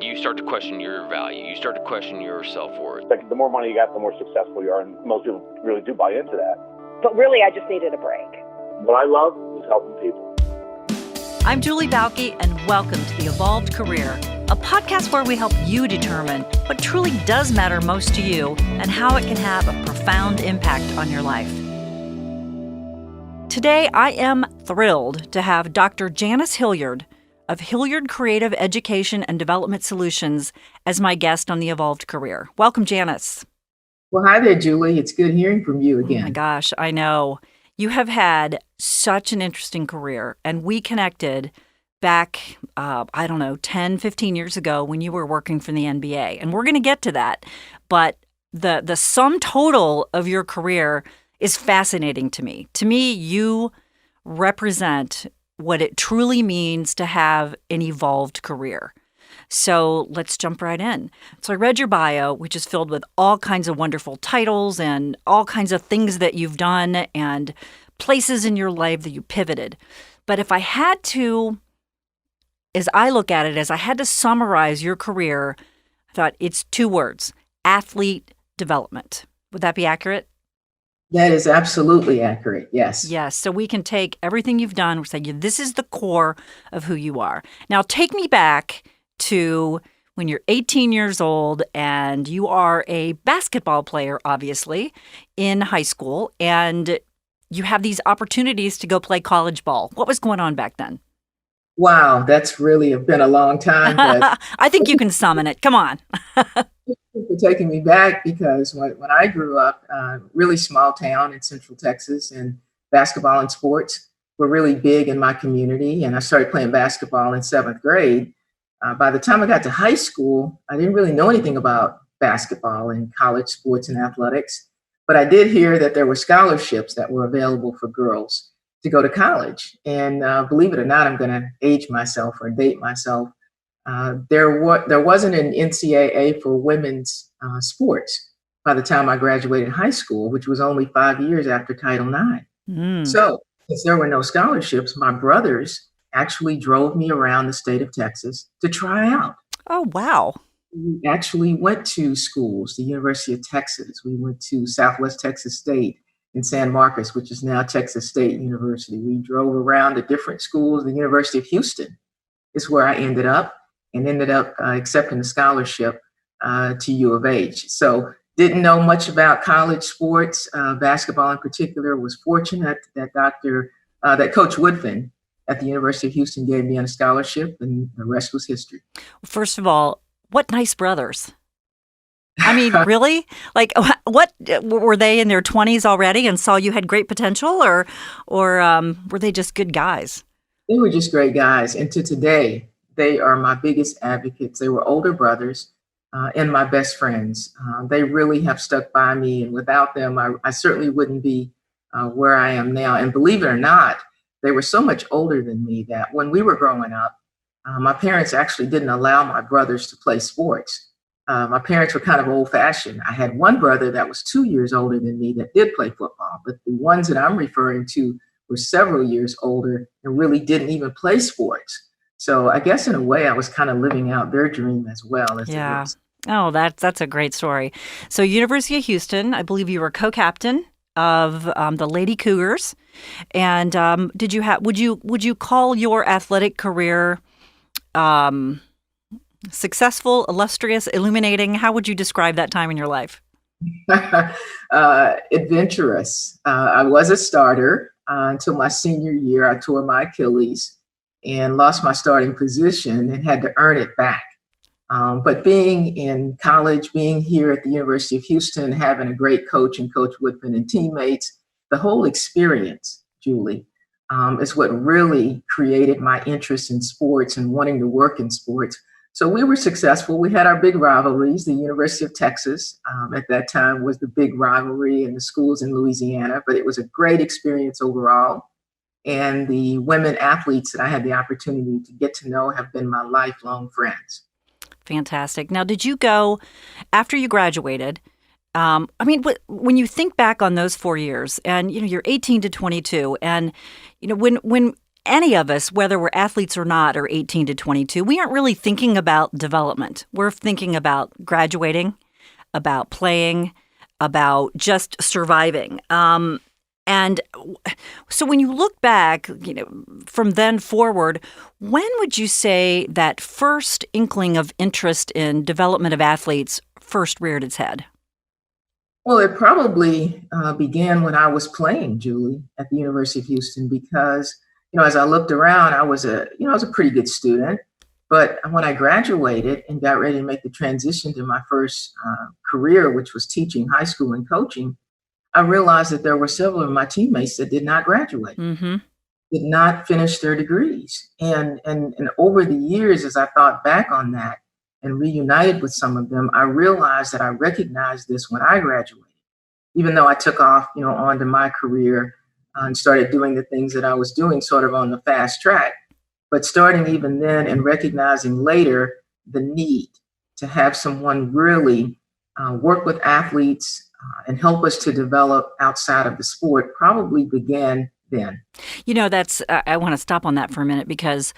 you start to question your value. You start to question your self-worth. Like, the more money you got, the more successful you are, and most people really do buy into that. But really, I just needed a break. What I love is helping people. I'm Julie Bauke, and welcome to The Evolved Career, a podcast where we help you determine what truly does matter most to you and how it can have a profound impact on your life. Today, I am thrilled to have Dr. Janice Hilliard of Hillyard Creative Education and Development Solutions as my guest on The Evolved Career. Welcome, Janice. Well, hi there, Julie. It's good hearing from you again. Oh my gosh, I know. You have had such an interesting career, and we connected back, 10, 15 years ago when you were working for the NBA. And we're going to get to that. But the sum total of your career is fascinating to me. To me, you represent what it truly means to have an evolved career. So let's jump right in. So I read your bio, which is filled with all kinds of wonderful titles and all kinds of things that you've done and places in your life that you pivoted. But if I had to, as I look at it, as I had to summarize your career, I thought it's two words: athlete development. Would that be accurate? That is absolutely accurate, yes. Yes. So we can take everything you've done, we say, this is the core of who you are. Now, take me back to when you're 18 years old and you are a basketball player, obviously, in high school, and you have these opportunities to go play college ball. What was going on back then? Wow, that's really been a long time. But I think you can summon it. Come on. thank you for taking me back, because when I grew up, really small town in Central Texas, and basketball and sports were really big in my community. And I started playing basketball in seventh grade. By the time I got to high school, I didn't really know anything about basketball and college sports and athletics. But I did hear that there were scholarships that were available for girls to go to college. And believe it or not, I'm going to age myself or date myself. There wasn't an NCAA for women's sports by the time I graduated high school, which was only 5 years after Title IX. So since there were no scholarships, my brothers actually drove me around the state of Texas to try out. Oh, wow. We actually went to schools, the University of Texas. We went to Southwest Texas State in San Marcos, which is now Texas State University. We drove around to different schools. The University of Houston is where I ended up accepting a scholarship to U of H. So didn't know much about college sports, basketball in particular. Was fortunate that Coach Woodfin at the University of Houston gave me a scholarship, and the rest was history. First of all, what nice brothers. I mean, really? Like, what were they in their 20s already and saw you had great potential, or were they just good guys? They were just great guys. And to today, they are my biggest advocates. They were older brothers and my best friends. They really have stuck by me. And without them, I certainly wouldn't be where I am now. And believe it or not, they were so much older than me that when we were growing up, my parents actually didn't allow my brothers to play sports. My parents were kind of old-fashioned. I had one brother that was 2 years older than me that did play football, but the ones that I'm referring to were several years older and really didn't even play sports. So I guess in a way I was kind of living out their dream as well. Yeah. Oh, that's a great story. So University of Houston, I believe you were co-captain of the Lady Cougars. And would you call your athletic career successful, illustrious, illuminating? How would you describe that time in your life? Adventurous. I was a starter until my senior year. I tore my Achilles and lost my starting position and had to earn it back. But being in college, being here at the University of Houston, having a great coach and Coach Woodfin and teammates, the whole experience, Julie, is what really created my interest in sports and wanting to work in sports. So we were successful. We had our big rivalries. The University of Texas at that time was the big rivalry, and the schools in Louisiana, but it was a great experience overall. And the women athletes that I had the opportunity to get to know have been my lifelong friends. Fantastic. Now, did you go, after you graduated, when you think back on those 4 years, and, you're 18 to 22, and, when any of us, whether we're athletes or not, or 18 to 22, we aren't really thinking about development. We're thinking about graduating, about playing, about just surviving. And so when you look back, from then forward, when would you say that first inkling of interest in development of athletes first reared its head? Well, it probably began when I was playing, Julie, at the University of Houston, because, as I looked around, I was a pretty good student. But when I graduated and got ready to make the transition to my first career, which was teaching high school and coaching, I realized that there were several of my teammates that did not graduate, did not finish their degrees. And over the years, as I thought back on that and reunited with some of them, I realized that I recognized this when I graduated, even though I took off, on to my career and started doing the things that I was doing sort of on the fast track. But starting even then and recognizing later the need to have someone really work with athletes and help us to develop outside of the sport probably began then. I want to stop on that for a minute, because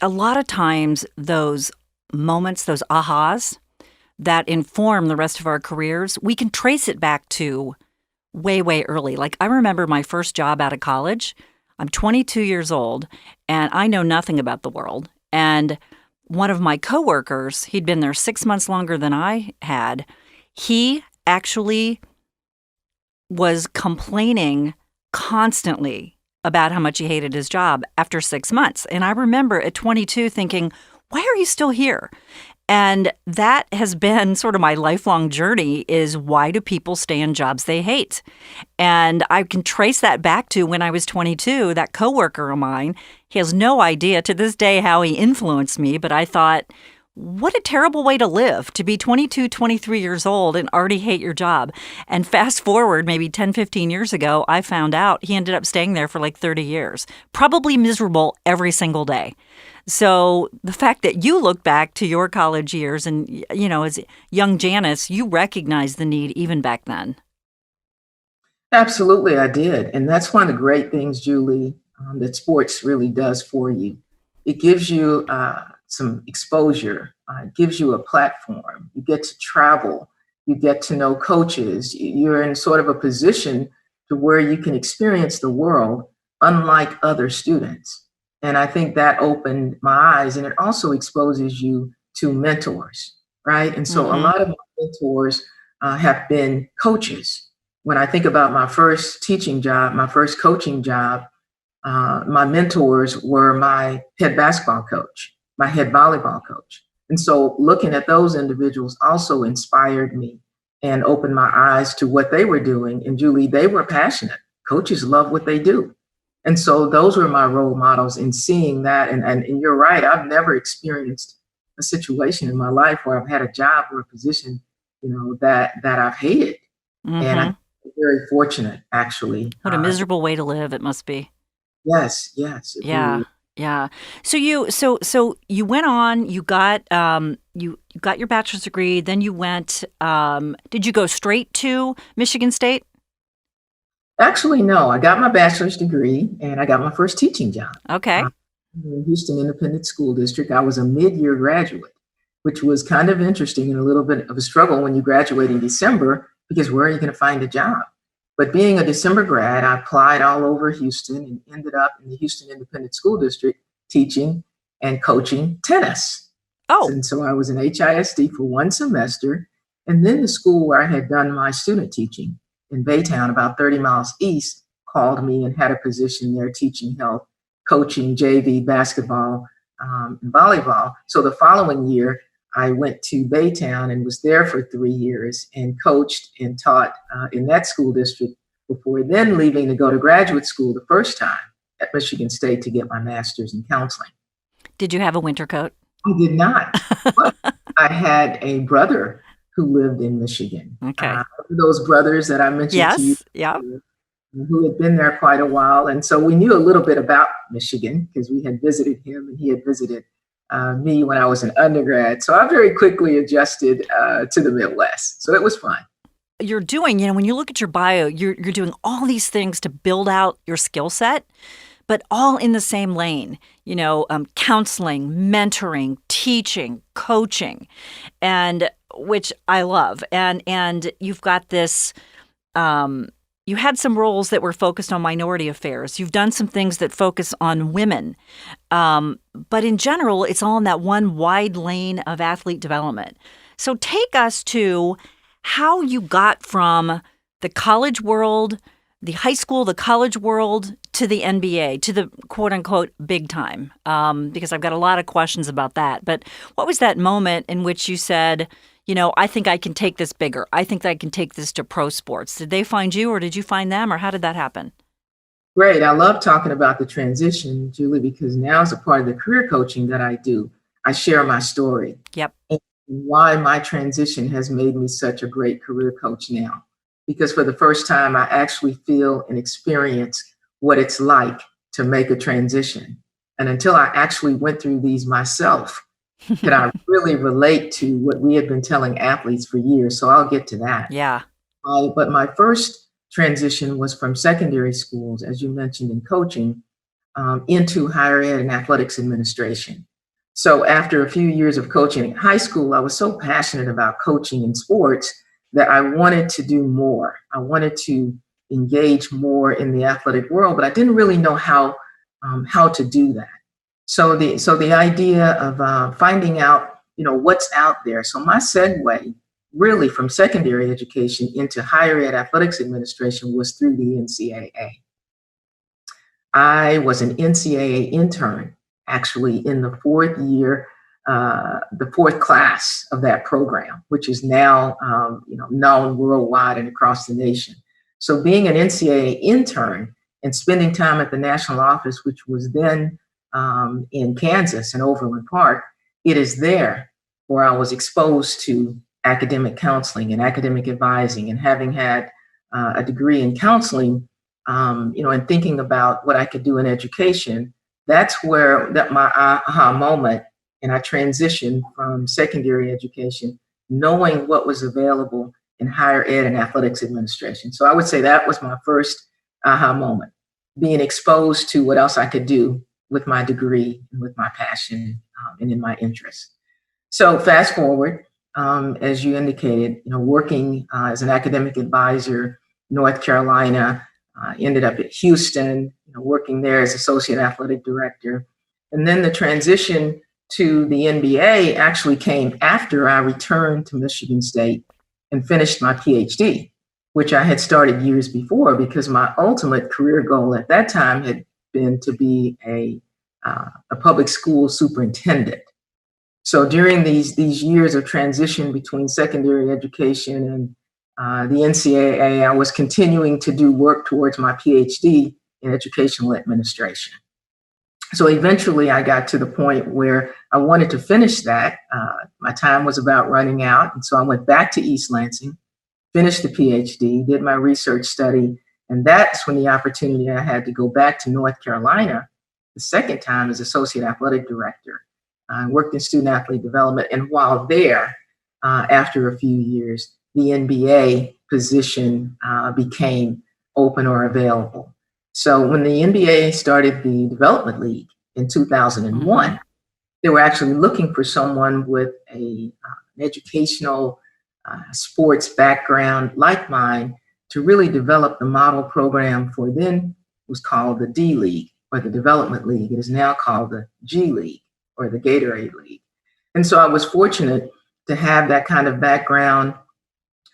a lot of times those moments, those ahas that inform the rest of our careers, we can trace it back to way, way early. Like, I remember my first job out of college. I'm 22 years old and I know nothing about the world. And one of my coworkers, he'd been there 6 months longer than I had. He actually was complaining constantly about how much he hated his job after 6 months. And I remember at 22 thinking, why are you still here? And that has been sort of my lifelong journey, is why do people stay in jobs they hate? And I can trace that back to when I was 22, that coworker of mine. He has no idea to this day how he influenced me, but I thought, what a terrible way to live, to be 22, 23 years old and already hate your job. And fast forward maybe 10, 15 years ago, I found out he ended up staying there for like 30 years, probably miserable every single day. So the fact that you look back to your college years and, as young Janice, you recognized the need even back then. Absolutely, I did. And that's one of the great things, Julie, that sports really does for you. It gives you some exposure, it gives you a platform. You get to travel, you get to know coaches. You're in sort of a position to where you can experience the world unlike other students. And I think that opened my eyes, and it also exposes you to mentors, right? And so a lot of my mentors have been coaches. When I think about my first teaching job, my first coaching job, my mentors were my head basketball coach, my head volleyball coach. And so looking at those individuals also inspired me and opened my eyes to what they were doing. And Julie, they were passionate. Coaches love what they do. And so those were my role models in seeing that. And you're right, I've never experienced a situation in my life where I've had a job or a position, that I've hated. And I'm very fortunate, actually. What a miserable way to live it must be. Yes. Yeah. Really. Yeah. So you went on, you got you got your bachelor's degree, then you went, did you go straight to Michigan State? Actually, no. I got my bachelor's degree and I got my first teaching job. Okay. In Houston Independent School District. I was a mid-year graduate, which was kind of interesting and a little bit of a struggle when you graduate in December, because where are you going to find a job? But being a December grad, I applied all over Houston and ended up in the Houston Independent School District teaching and coaching tennis. Oh. And so I was in HISD for one semester. And then the school where I had done my student teaching in Baytown, about 30 miles east, called me and had a position there teaching health, coaching JV basketball and volleyball. So the following year, I went to Baytown and was there for 3 years and coached and taught in that school district before then leaving to go to graduate school the first time at Michigan State to get my master's in counseling. Did you have a winter coat? I did not. But I had a brother who lived in Michigan. Okay. Those brothers that I mentioned to you. Yeah. Who had been there quite a while. And so we knew a little bit about Michigan because we had visited him and he had visited me when I was an undergrad. So I very quickly adjusted to the Midwest. So it was fun. You're doing, when you look at your bio, you're doing all these things to build out your skill set. but all in the same lane, counseling, mentoring, teaching, coaching, and which I love. And you've got this, you had some roles that were focused on minority affairs. You've done some things that focus on women. But in general, it's all in that one wide lane of athlete development. So take us to how you got from the college world, the high school, the college world, to the NBA, to the quote unquote big time, because I've got a lot of questions about that. But what was that moment in which you said, I think I can take this bigger. I think I can take this to pro sports. Did they find you or did you find them, or how did that happen? Great. I love talking about the transition, Julie, because now as a part of the career coaching that I do, I share my story. Yep. And why my transition has made me such a great career coach now. Because for the first time, I actually feel and experience what it's like to make a transition. And until I actually went through these myself, could I really relate to what we had been telling athletes for years. So I'll get to that. Yeah. But my first transition was from secondary schools, as you mentioned in coaching, into higher ed and athletics administration. So after a few years of coaching in high school, I was so passionate about coaching in sports that I wanted to do more. I wanted to engage more in the athletic world, but I didn't really know how to do that. So the idea of finding out, what's out there. So my segue really from secondary education into higher ed athletics administration was through the NCAA. I was an NCAA intern, actually, in the fourth year, the fourth class of that program, which is now known worldwide and across the nation. So being an NCAA intern and spending time at the national office, which was then in Kansas in Overland Park, it is there where I was exposed to academic counseling and academic advising, and having had a degree in counseling, and thinking about what I could do in education. That's where my aha moment, and I transitioned from secondary education, knowing what was available in higher ed and athletics administration. So I would say that was my first aha moment, being exposed to what else I could do with my degree and with my passion and in my interest. So fast forward, as you indicated, working as an academic advisor, North Carolina, ended up at Houston, working there as associate athletic director. And then the transition to the NBA actually came after I returned to Michigan State and finished my PhD, which I had started years before, because my ultimate career goal at that time had been to be a public school superintendent. So during these years of transition between secondary education and the NCAA, I was continuing to do work towards my PhD in educational administration. So eventually I got to the point where I wanted to finish that. My time was about running out. And so I went back to East Lansing, finished the PhD, did my research study. And that's when the opportunity I had to go back to North Carolina the second time as associate athletic director. I worked in student athlete development. And while there, after a few years, the NBA position became open or available. So when the NBA started the Development League in 2001, they were actually looking for someone with an educational sports background like mine to really develop the model program for then was called the D League, or the Development League. It is now called the G League, or the Gatorade League. And so I was fortunate to have that kind of background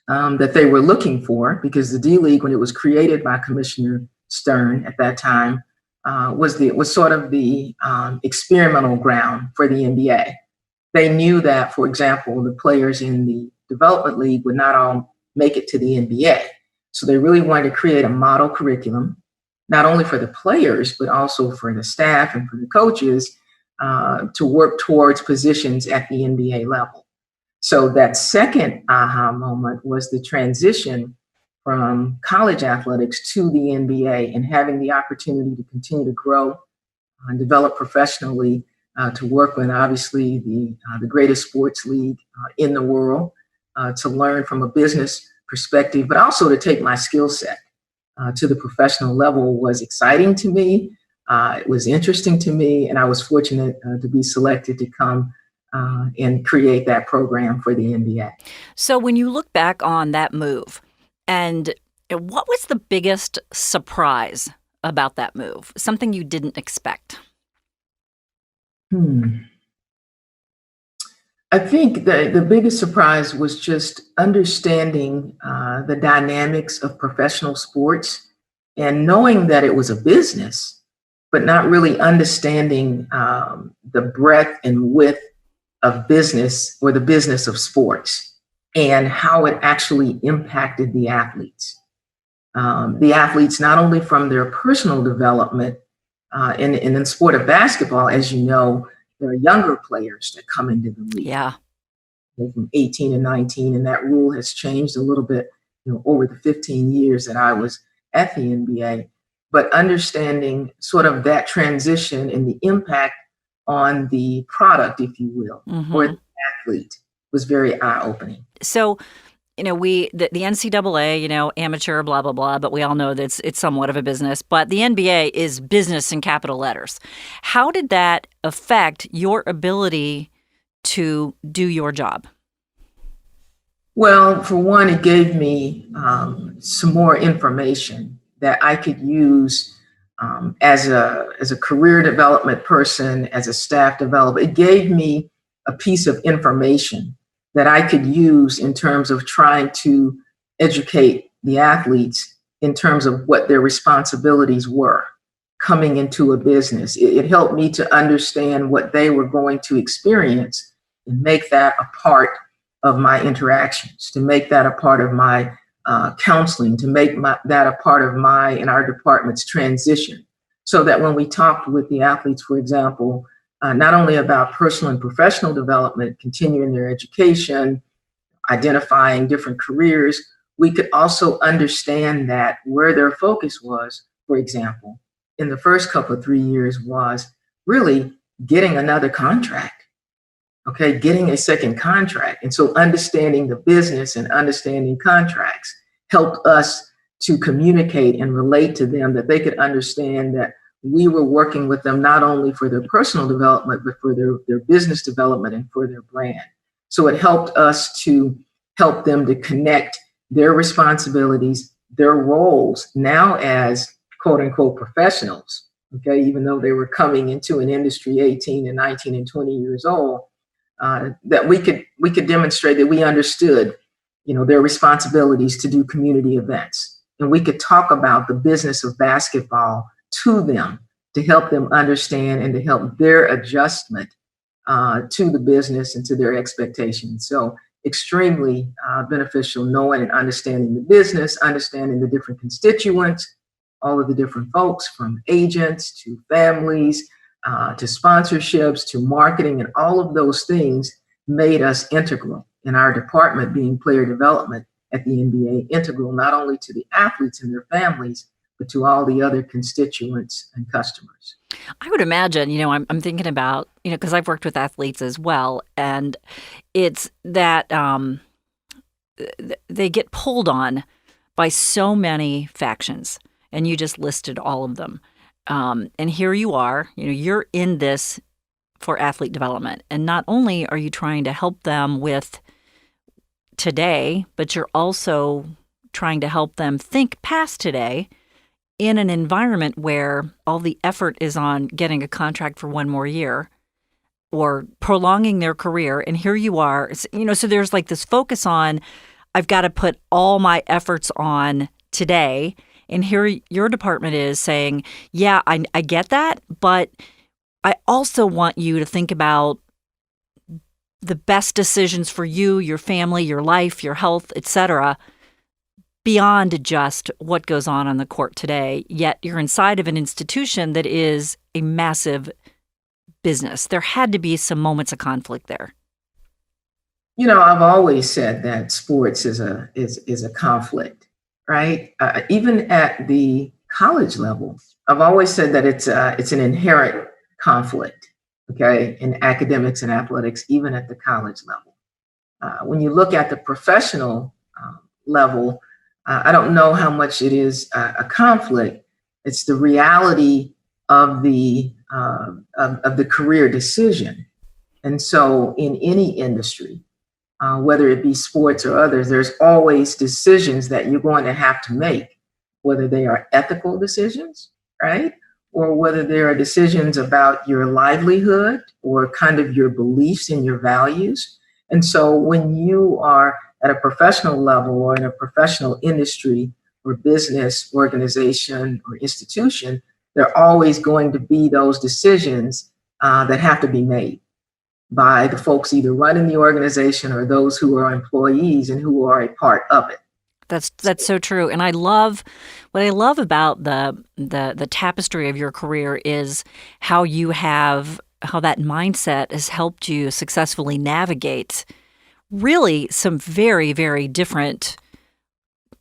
that they were looking for, because the D League, when it was created by Commissioner Stern at that time, was sort of the experimental ground for the NBA. They knew that, for example, the players in the Development League would not all make it to the NBA. So they really wanted to create a model curriculum, not only for the players, but also for the staff and for the coaches to work towards positions at the NBA level. So that second aha moment was the transition from college athletics to the NBA, and having the opportunity to continue to grow and develop professionally, to work with obviously the greatest sports league in the world, to learn from a business perspective, but also to take my skill set to the professional level was exciting to me. It was interesting to me, and I was fortunate to be selected to come and create that program for the NBA. So when you look back on that move, and what was the biggest surprise about that move? Something you didn't expect? I think the biggest surprise was just understanding the dynamics of professional sports and knowing that it was a business, but not really understanding the breadth and width of business or the business of sports and how it actually impacted the athletes. The athletes, not only from their personal development, and in the sport of basketball, as you know, there are younger players that come into the league. Yeah. From 18 and 19, and that rule has changed a little bit, over the 15 years that I was at the NBA. But understanding sort of that transition and the impact on the product, if you will, or the athlete was very eye-opening. So, the NCAA, amateur, blah, blah, blah, but we all know that it's somewhat of a business. But the NBA is business in capital letters. How did that affect your ability to do your job? Well, for one, it gave me some more information that I could use as a career development person, as a staff developer. It gave me a piece of information that I could use in terms of trying to educate the athletes in terms of what their responsibilities were coming into a business. It helped me to understand what they were going to experience and make that a part of my interactions, to make that a part of my counseling, to make that a part of my and our department's transition. So that when we talked with the athletes, for example, not only about personal and professional development, continuing their education, identifying different careers, we could also understand that where their focus was, for example, in the first couple of 3 years was really getting another contract, getting a second contract. And so understanding the business and understanding contracts helped us to communicate and relate to them, that they could understand that we were working with them not only for their personal development, but for their business development and for their brand. So it helped us to help them to connect their responsibilities, their roles now as quote unquote professionals, even though they were coming into an industry 18 and 19 and 20 years old, that we could demonstrate that we understood, their responsibilities to do community events. And we could talk about the business of basketball to them to help them understand and to help their adjustment to the business and to their expectations. So extremely beneficial knowing and understanding the business, understanding the different constituents, all of the different folks from agents to families to sponsorships to marketing, and all of those things made us integral in our department, being player development at the NBA, integral not only to the athletes and their families, but to all the other constituents and customers. I would imagine, I'm thinking about, because I've worked with athletes as well, and it's that they get pulled on by so many factions, and you just listed all of them. And here you are, you're in this for athlete development. And not only are you trying to help them with today, but you're also trying to help them think past today in an environment where all the effort is on getting a contract for one more year or prolonging their career. And here you are, so there's like this focus on, I've got to put all my efforts on today. And here your department is saying, yeah, I get that, but I also want you to think about the best decisions for you, your family, your life, your health, etc., beyond just what goes on the court today, yet you're inside of an institution that is a massive business. There had to be some moments of conflict there. I've always said that sports is a conflict, right? Even at the college level, I've always said that it's an inherent conflict, in academics and athletics, even at the college level. When you look at the professional level, I don't know how much it is a conflict. It's the reality of the career decision. And so in any industry, whether it be sports or others, there's always decisions that you're going to have to make, whether they are ethical decisions, right? Or whether there are decisions about your livelihood or kind of your beliefs and your values. And so when you are at a professional level or in a professional industry or business organization or institution, there are always going to be those decisions that have to be made by the folks either running the organization or those who are employees and who are a part of it. That's so true. And I love what I love about the tapestry of your career is how that mindset has helped you successfully navigate really some very, very different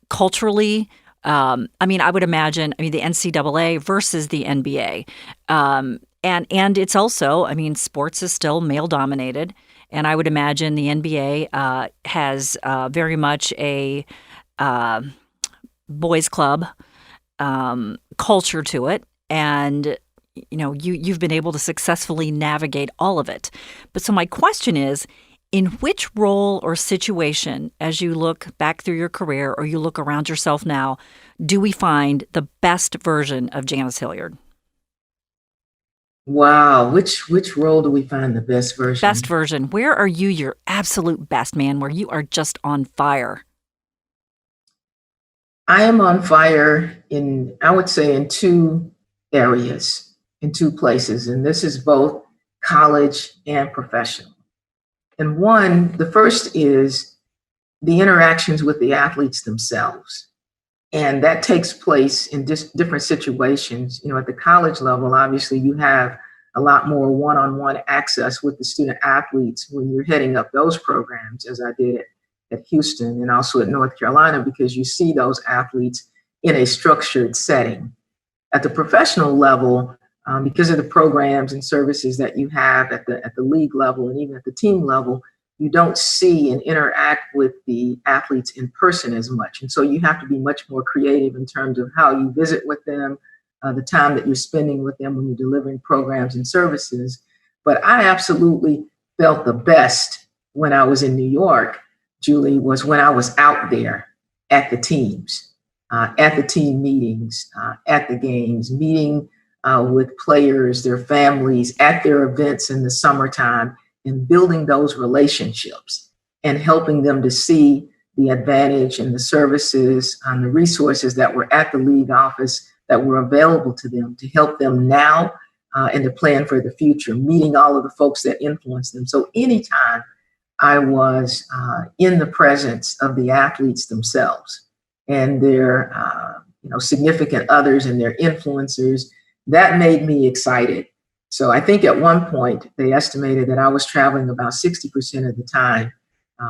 culturally. I would imagine, the NCAA versus the NBA. And it's also, sports is still male dominated. And I would imagine the NBA has very much a boys club culture to it. And, you've been able to successfully navigate all of it. But so my question is, in which role or situation, as you look back through your career or you look around yourself now, do we find the best version of Janice Hilliard? Wow, which role do we find the best version? Best version. Where are you your absolute best, man, where you are just on fire? I am on fire I would say in two areas, in two places, and this is both college and professional. And the first is the interactions with the athletes themselves. And that takes place in just different situations. At the college level, obviously, you have a lot more one-on-one access with the student athletes when you're heading up those programs, as I did at Houston and also at North Carolina, because you see those athletes in a structured setting. At the professional level, because of the programs and services that you have at the league level and even at the team level, you don't see and interact with the athletes in person as much. And so you have to be much more creative in terms of how you visit with them, the time that you're spending with them when you're delivering programs and services. But I absolutely felt the best when I was in New York, Julie, was when I was out there at the teams, at the team meetings, at the games, meeting with players, their families, at their events in the summertime, and building those relationships and helping them to see the advantage and the services and the resources that were at the league office that were available to them to help them now and to plan for the future, meeting all of the folks that influence them. So anytime I was in the presence of the athletes themselves and their significant others and their influencers, that made me excited. So I think at one point they estimated that I was traveling about 60% of the time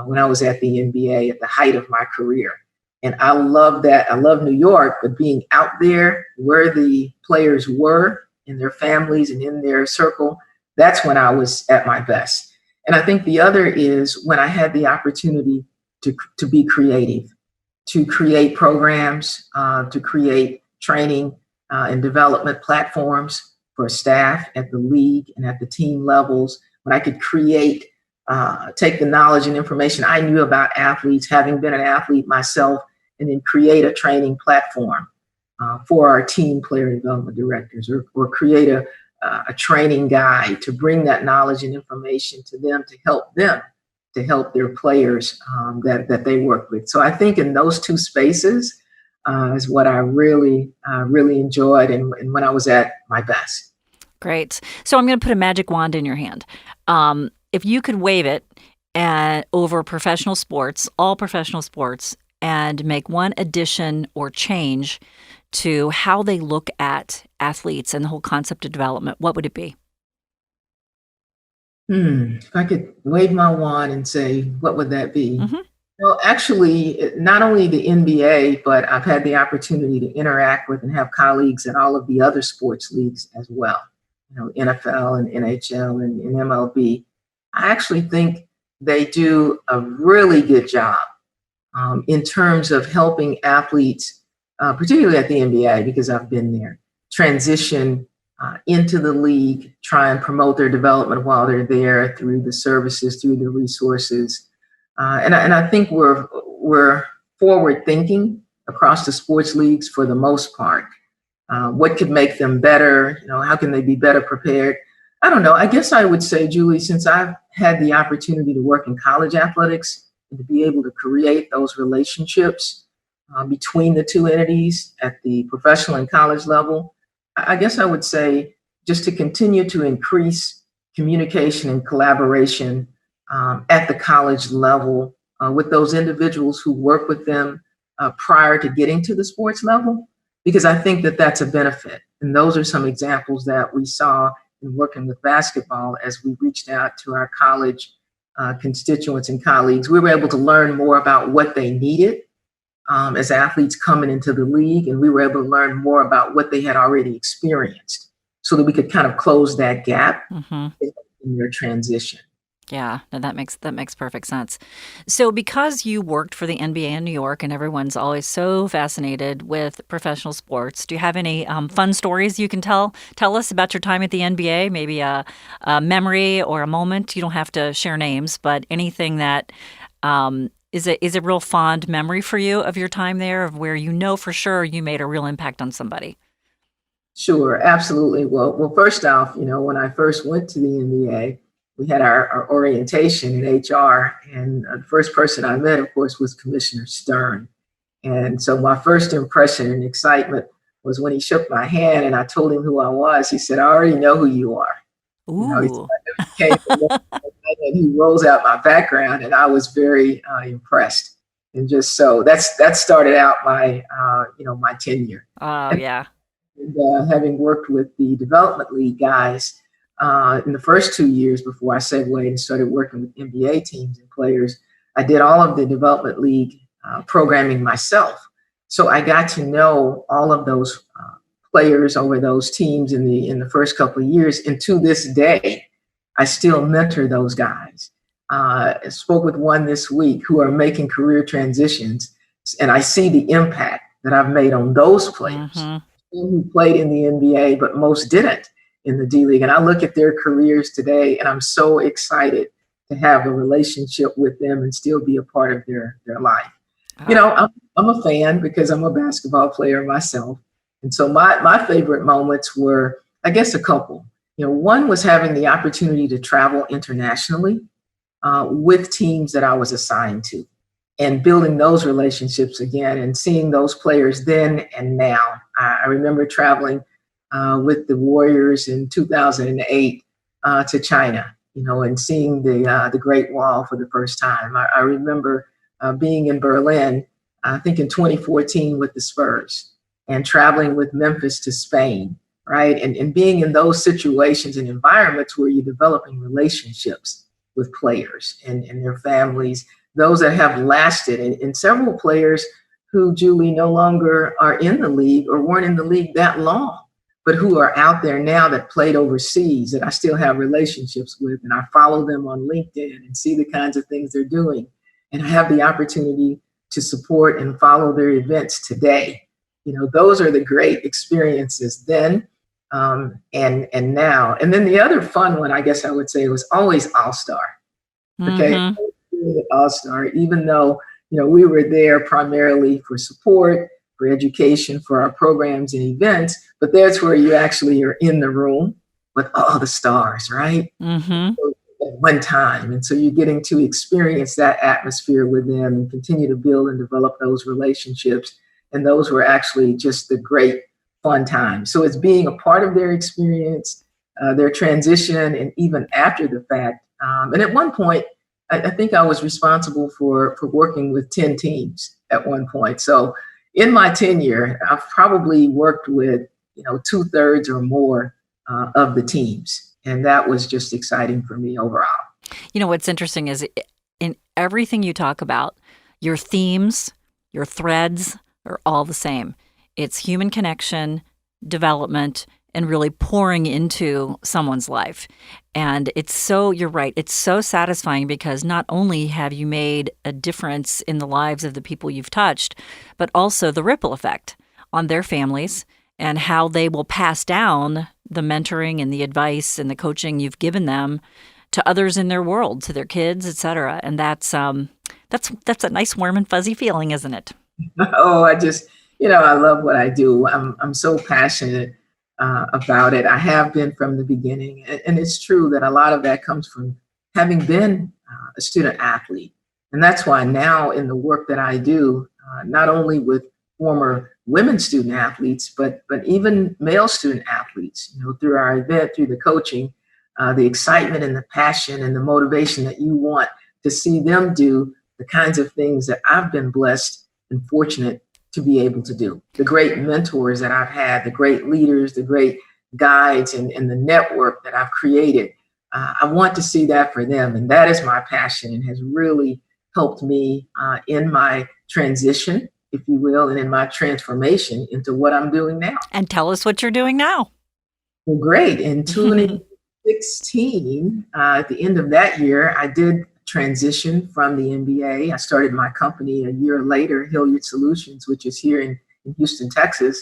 when I was at the NBA at the height of my career. And I love that. I love New York, but being out there where the players were in their families and in their circle, that's when I was at my best. And I think the other is when I had the opportunity to be creative, to create programs, to create training and development platforms for staff at the league and at the team levels, when I could create, take the knowledge and information I knew about athletes, having been an athlete myself, and then create a training platform for our team player development directors, or create a training guide to bring that knowledge and information to them to help their players that they work with. So I think in those two spaces is what I really enjoyed and when I was at my best. Great. So I'm going to put a magic wand in your hand. If you could wave it over professional sports, all professional sports, and make one addition or change to how they look at athletes and the whole concept of development, what would it be? If I could wave my wand and say, what would that be? Mm-hmm. Well, actually, not only the NBA, but I've had the opportunity to interact with and have colleagues at all of the other sports leagues as well. NFL and NHL and MLB. I actually think they do a really good job in terms of helping athletes, particularly at the NBA, because I've been there, transition into the league, try and promote their development while they're there through the services, through the resources. And I think we're forward thinking across the sports leagues for the most part. What could make them better? How can they be better prepared? I don't know. I guess I would say, Julie, since I've had the opportunity to work in college athletics and to be able to create those relationships between the two entities at the professional and college level, I guess I would say just to continue to increase communication and collaboration at the college level with those individuals who work with them prior to getting to the sports level, because I think that that's a benefit. And those are some examples that we saw in working with basketball as we reached out to our college constituents and colleagues. We were able to learn more about what they needed as athletes coming into the league, and we were able to learn more about what they had already experienced so that we could kind of close that gap in their transition. Yeah, no, that makes perfect sense. So because you worked for the NBA in New York and everyone's always so fascinated with professional sports, do you have any fun stories you can tell us about your time at the NBA? Maybe a memory or a moment. You don't have to share names, but anything that is a real fond memory for you of your time there, of where for sure you made a real impact on somebody. Sure, absolutely. Well, first off, when I first went to the NBA, we had our orientation in HR, and the first person I met, of course, was Commissioner Stern. And so my first impression and excitement was when he shook my hand and I told him who I was. He said, "I already know who you are." Ooh. He came and he rolls out my background, and I was very impressed. And just so that started out my my tenure. Oh, yeah. And, having worked with the development league guys in the first 2 years before I segued and started working with NBA teams and players, I did all of the development league programming myself. So I got to know all of those players over those teams in the first couple of years. And to this day, I still mentor those guys. I spoke with one this week who are making career transitions, and I see the impact that I've made on those players who played in the NBA, but most didn't in the D League. And I look at their careers today, and I'm so excited to have a relationship with them and still be a part of their life. I'm a fan because I'm a basketball player myself. And so my favorite moments were, I guess, a couple. One was having the opportunity to travel internationally with teams that I was assigned to, and building those relationships again and seeing those players then and now. I remember traveling with the Warriors in 2008 to China, and seeing the Great Wall for the first time. I remember being in Berlin, I think in 2014 with the Spurs, and traveling with Memphis to Spain, right? And being in those situations and environments where you're developing relationships with players and their families, those that have lasted, and several players who, Julie, no longer are in the league or weren't in the league that long, but who are out there now that played overseas that I still have relationships with. And I follow them on LinkedIn and see the kinds of things they're doing. And I have the opportunity to support and follow their events today. Those are the great experiences then and now. And then the other fun one, I guess I would say, was always All-Star. Okay, All-Star, even though, we were there primarily for support, for education, for our programs and events, but that's where you actually are in the room with all the stars, right? At one time. And so you're getting to experience that atmosphere with them and continue to build and develop those relationships. And those were actually just the great fun times. So it's being a part of their experience, their transition, and even after the fact. And at one point, I think I was responsible for working with 10 teams at one point. So in my tenure, I've probably worked with, 2/3 or more of the teams. And that was just exciting for me overall. What's interesting is in everything you talk about, your themes, your threads are all the same. It's human connection, development, and really pouring into someone's life. And you're right, it's so satisfying because not only have you made a difference in the lives of the people you've touched, but also the ripple effect on their families and how they will pass down the mentoring and the advice and the coaching you've given them to others in their world, to their kids, et cetera. And that's a nice, warm and fuzzy feeling, isn't it? Oh, I love what I do. I'm so passionate about it. I have been from the beginning. And it's true that a lot of that comes from having been a student athlete. And that's why now in the work that I do, not only with former women student athletes, but even male student athletes, through our event, through the coaching, the excitement and the passion and the motivation that you want to see them do the kinds of things that I've been blessed and fortunate to be able to do. The great mentors that I've had, the great leaders, the great guides, and the network that I've created. I want to see that for them. And that is my passion and has really helped me in my transition, if you will, and in my transformation into what I'm doing now. And tell us what you're doing now. Well, great. In 2016, at the end of that year, I did transition from the NBA. I started my company a year later, Hillyard Solutions, which is here in Houston, Texas.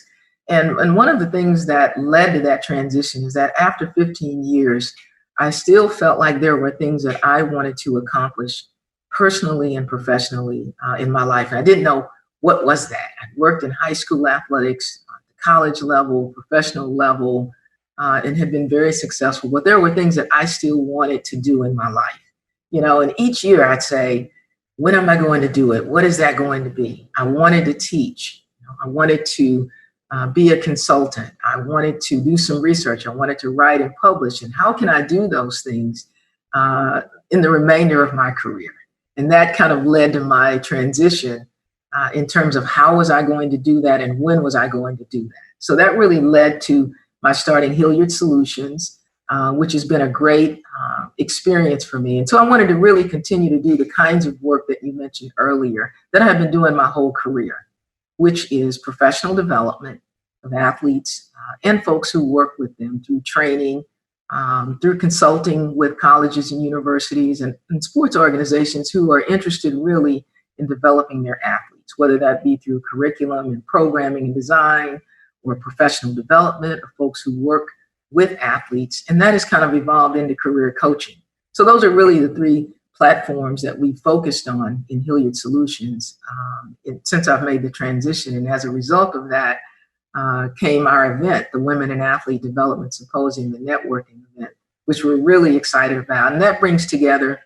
And one of the things that led to that transition is that after 15 years, I still felt like there were things that I wanted to accomplish personally and professionally in my life. And I didn't know what was that. I worked in high school athletics, college level, professional level, and had been very successful. But there were things that I still wanted to do in my life. And each year I'd say, when am I going to do it? What is that going to be? I wanted to teach. I wanted to be a consultant. I wanted to do some research. I wanted to write and publish. And how can I do those things in the remainder of my career? And that kind of led to my transition in terms of how was I going to do that and when was I going to do that? So that really led to my starting Hillyard Solutions, which has been a great experience for me. And so I wanted to really continue to do the kinds of work that you mentioned earlier that I've been doing my whole career, which is professional development of athletes and folks who work with them through training, through consulting with colleges and universities and sports organizations who are interested really in developing their athletes, whether that be through curriculum and programming and design or professional development or folks who work with athletes. And that has kind of evolved into career coaching. So those are really the three platforms that we focused on in Hillyard Solutions since I've made the transition. And as a result of that came our event, the Women in Athlete Development Symposium, the networking event, which we're really excited about. And that brings together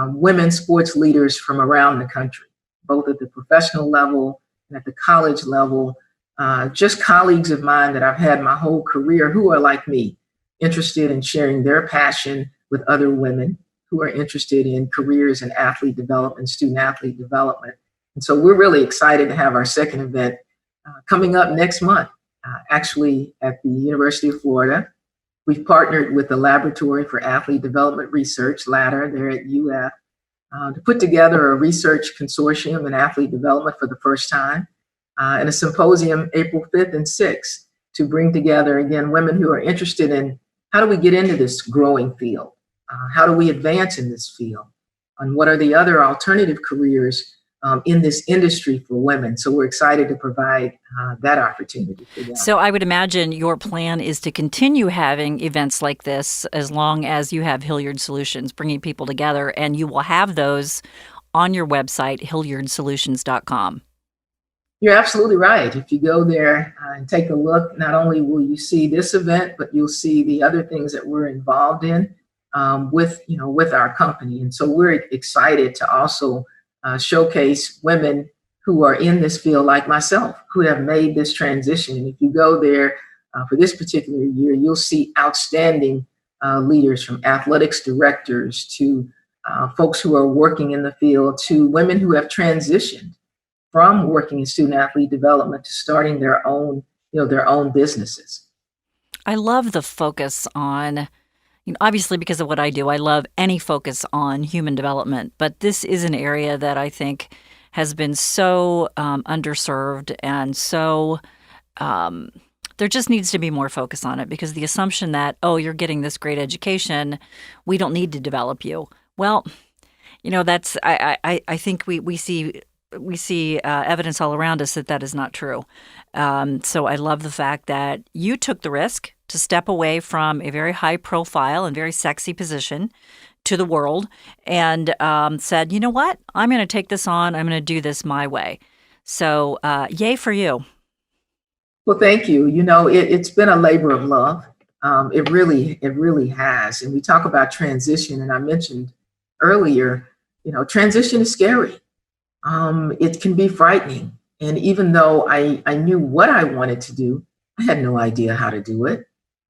women sports leaders from around the country, both at the professional level and at the college level, just colleagues of mine that I've had my whole career who are like me, interested in sharing their passion with other women who are interested in careers in athlete development, student athlete development. And so we're really excited to have our second event coming up next month, actually at the University of Florida. We've partnered with the Laboratory for Athlete Development Research, LADR, there at UF, to put together a research consortium in athlete development for the first time, and a symposium April 5th and 6th to bring together, again, women who are interested in how do we get into this growing field? How do we advance in this field? And what are the other alternative careers in this industry for women? So we're excited to provide that opportunity for them. So I would imagine your plan is to continue having events like this as long as you have Hillyard Solutions, bringing people together, and you will have those on your website, hillyardsolutions.com. You're absolutely right. If you go there and take a look, not only will you see this event, but you'll see the other things that we're involved in with our company. And so we're excited to also showcase women who are in this field like myself, who have made this transition. And if you go there for this particular year, you'll see outstanding leaders, from athletics directors to folks who are working in the field, to women who have transitioned from working in student athlete development to starting their own businesses. I love the focus on, obviously because of what I do, I love any focus on human development, but this is an area that I think has been so underserved, and so there just needs to be more focus on it, because the assumption that, you're getting this great education, we don't need to develop you. Well, that's, I think we see we see evidence all around us that that is not true. So I love the fact that you took the risk to step away from a very high profile and very sexy position to the world and said, you know what, I'm going to take this on. I'm going to do this my way. So yay for you. Well, thank you. It's been a labor of love. It really has. And we talk about transition, and I mentioned earlier, transition is scary. It can be frightening. And even though I knew what I wanted to do, I had no idea how to do it.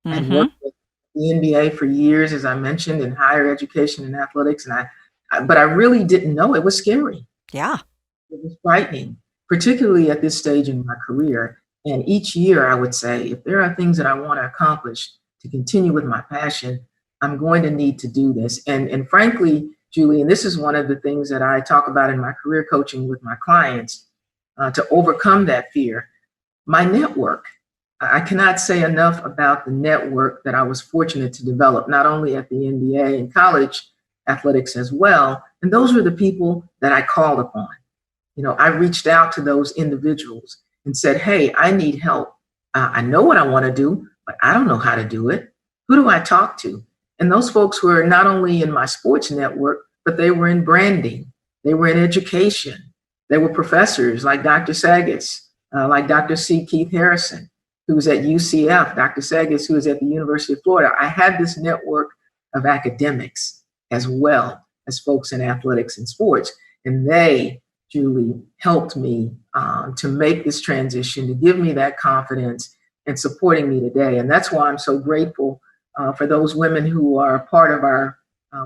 I'd worked with the NBA for years, as I mentioned, in higher education and athletics, but I really didn't know. It was scary. Yeah. It was frightening, particularly at this stage in my career. And each year I would say, if there are things that I want to accomplish to continue with my passion, I'm going to need to do this. And frankly, Julie, and this is one of the things that I talk about in my career coaching with my clients, to overcome that fear, my network. I cannot say enough about the network that I was fortunate to develop, not only at the NBA and college athletics as well. And those were the people that I called upon. I reached out to those individuals and said, hey, I need help. I know what I want to do, but I don't know how to do it. Who do I talk to? And those folks were not only in my sports network, but they were in branding. They were in education. They were professors like Dr. Sagas, like Dr. C. Keith Harrison, who was at UCF, Dr. Sagas, who was at the University of Florida. I had this network of academics as well as folks in athletics and sports. And they, Julie, helped me to make this transition, to give me that confidence and supporting me today. And that's why I'm so grateful for those women who are part of our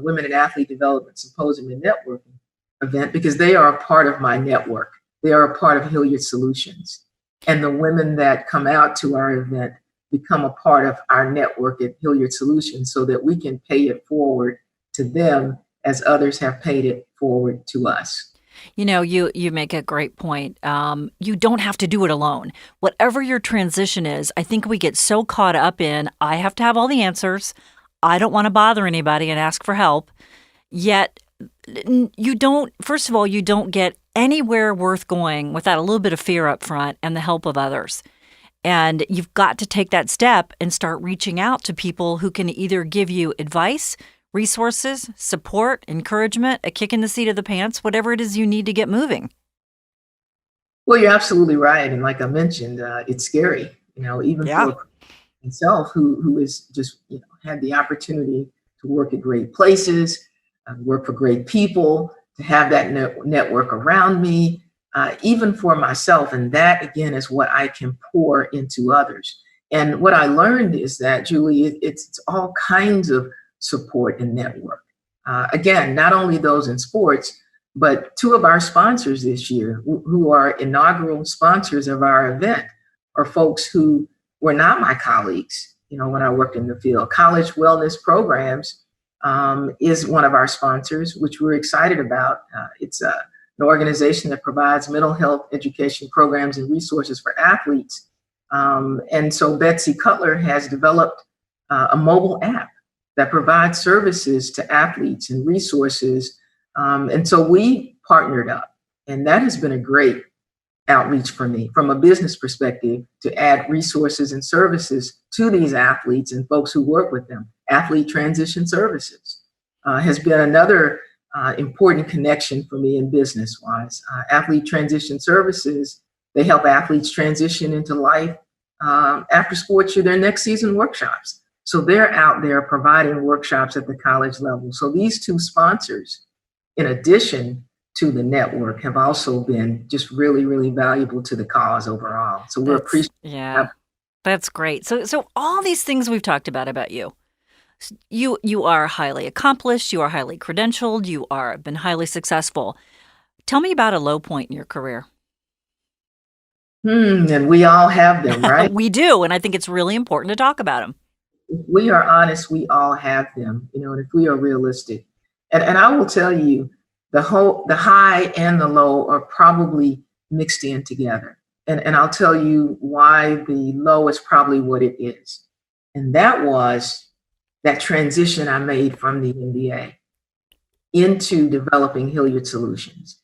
Women in Athlete Development Symposium and Networking event, because they are a part of my network. They are a part of Hillyard Solutions. And the women that come out to our event become a part of our network at Hillyard Solutions so that we can pay it forward to them as others have paid it forward to us. You make a great point. You don't have to do it alone. Whatever your transition is, I think we get so caught up in, I have to have all the answers. I don't want to bother anybody and ask for help. Yet you don't get anywhere worth going without a little bit of fear up front and the help of others. And you've got to take that step and start reaching out to people who can either give you advice, resources, support, encouragement, a kick in the seat of the pants, whatever it is you need to get moving. Well, you're absolutely right. And like I mentioned, it's scary, even for myself who is just, had the opportunity to work at great places, work for great people, to have that network around me, even for myself. And that, again, is what I can pour into others. And what I learned is that, Julie, it's all kinds of support and network. Again, not only those in sports, but two of our sponsors this year, who are inaugural sponsors of our event, are folks who were not my colleagues, when I worked in the field. College Wellness Programs is one of our sponsors, which we're excited about. It's an organization that provides mental health education programs and resources for athletes. And so Betsy Cutler has developed a mobile app that provides services to athletes and resources. And so we partnered up, and that has been a great outreach for me from a business perspective, to add resources and services to these athletes and folks who work with them. Athlete Transition Services has been another important connection for me in business-wise. Athlete Transition Services, they help athletes transition into life after sports or their next season workshops. So they're out there providing workshops at the college level. So these two sponsors, in addition to the network, have also been just really, really valuable to the cause overall. So we're appreciative. Yeah, that's great. So all these things we've talked about you. You are highly accomplished. You are highly credentialed. You are been highly successful. Tell me about a low point in your career. And we all have them, right? We do, and I think it's really important to talk about them. If we are honest, we all have them, and if we are realistic. And I will tell you, the high and the low are probably mixed in together. And I'll tell you why the low is probably what it is. And that was that transition I made from the NBA into developing Hillyard Solutions.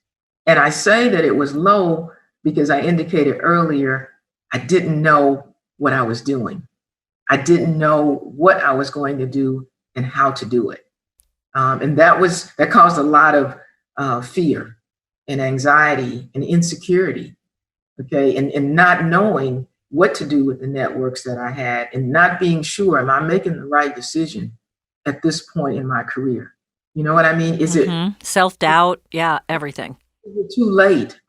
And I say that it was low because I indicated earlier, I didn't know what I was doing. I didn't know what I was going to do and how to do it. And that caused a lot of fear and anxiety and insecurity. Okay. And not knowing what to do with the networks that I had and not being sure, am I making the right decision at this point in my career? You know what I mean? Is it self-doubt? Yeah, everything. Is it too late?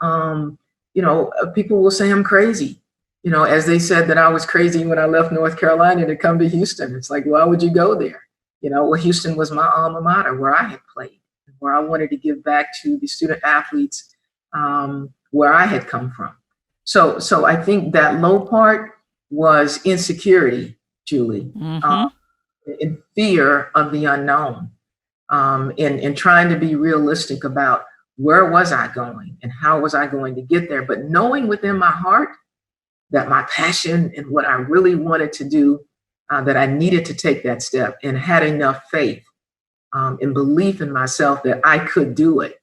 People will say I'm crazy. As they said that I was crazy when I left North Carolina to come to Houston. It's like, why would you go there? Houston was my alma mater where I had played, where I wanted to give back to the student athletes where I had come from. So I think that low part was insecurity, Julie, and fear of the unknown, and trying to be realistic about where was I going and how was I going to get there, but knowing within my heart that my passion and what I really wanted to do, that I needed to take that step and had enough faith and belief in myself that I could do it.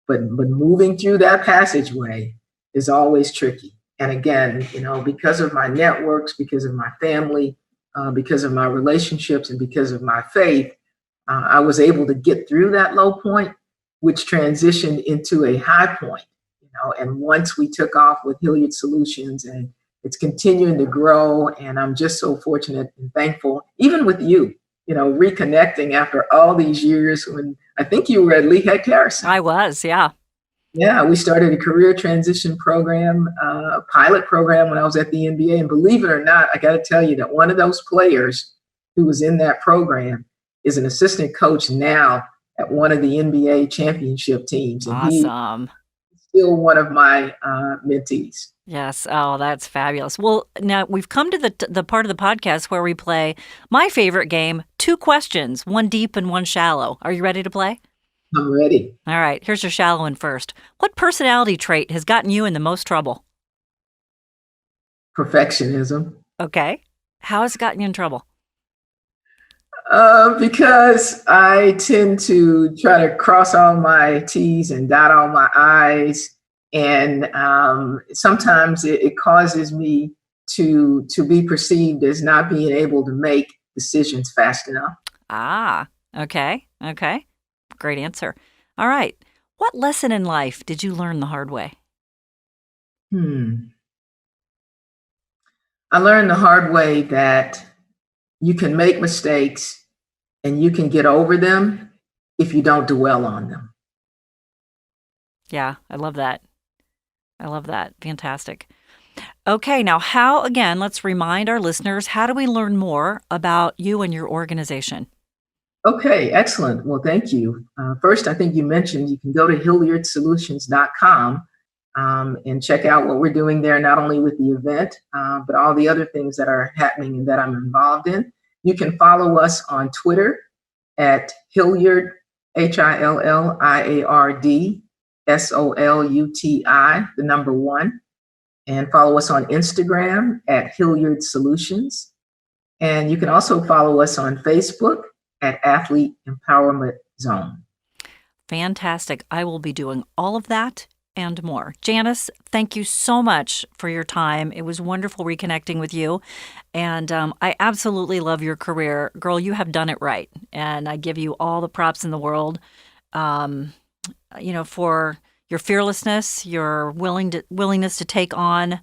But moving through that passageway is always tricky. And again, because of my networks, because of my family, because of my relationships, and because of my faith, I was able to get through that low point, which transitioned into a high point. And once we took off with Hillyard Solutions, and it's continuing to grow, and I'm just so fortunate and thankful, even with you, reconnecting after all these years. When I think you were at Lee Hecht Harrison. I was, yeah. Yeah, we started a career transition program, a pilot program when I was at the NBA. And believe it or not, I got to tell you that one of those players who was in that program is an assistant coach now at one of the NBA championship teams. And awesome. He's still one of my mentees. Yes. Oh, that's fabulous. Well, now we've come to the part of the podcast where we play my favorite game, 2 questions, one deep and one shallow. Are you ready to play? I'm ready. All right. Here's your shallow one first. What personality trait has gotten you in the most trouble? Perfectionism. Okay. How has it gotten you in trouble? Because I tend to try to cross all my T's and dot all my I's. And sometimes it causes me to be perceived as not being able to make decisions fast enough. Ah, okay. Great answer. All right. What lesson in life did you learn the hard way? I learned the hard way that you can make mistakes and you can get over them if you don't dwell on them. Yeah, I love that. Fantastic. Okay, now let's remind our listeners, how do we learn more about you and your organization? Okay, excellent. Well, thank you. First, I think you mentioned you can go to HillyardSolutions.com and check out what we're doing there, not only with the event, but all the other things that are happening and that I'm involved in. You can follow us on Twitter at Hillyard, HILLIARD SOLUTI, the number 1, and follow us on Instagram at Hillyard Solutions. And you can also follow us on Facebook at Athlete Empowerment Zone. Fantastic. I will be doing all of that and more. Janice, thank you so much for your time. It was wonderful reconnecting with you. And I absolutely love your career. Girl, you have done it right. And I give you all the props in the world, for your fearlessness, your willingness to take on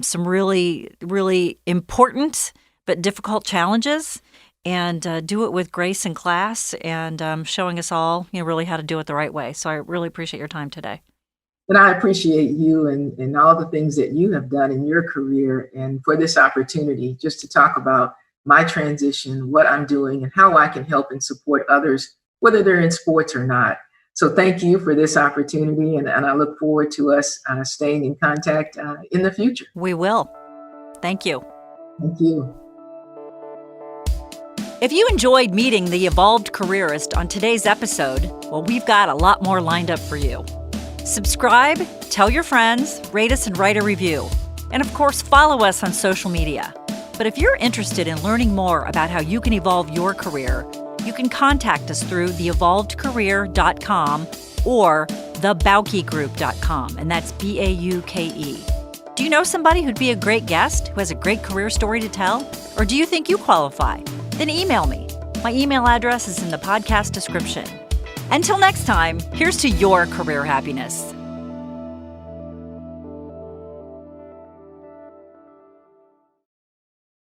some really, really important but difficult challenges, and do it with grace and class, and showing us all, really how to do it the right way. So I really appreciate your time today. And I appreciate you and all the things that you have done in your career, and for this opportunity just to talk about my transition, what I'm doing, and how I can help and support others, whether they're in sports or not. So thank you for this opportunity, and I look forward to us staying in contact in the future. We will. Thank you. Thank you. If you enjoyed meeting the Evolved Careerist on today's episode, well, we've got a lot more lined up for you. Subscribe, tell your friends, rate us and write a review. And of course, follow us on social media. But if you're interested in learning more about how you can evolve your career, you can contact us through theevolvedcareer.com or thebaukegroup.com, and that's Bauke. Do you know somebody who'd be a great guest, who has a great career story to tell? Or do you think you qualify? Then email me. My email address is in the podcast description. Until next time, here's to your career happiness.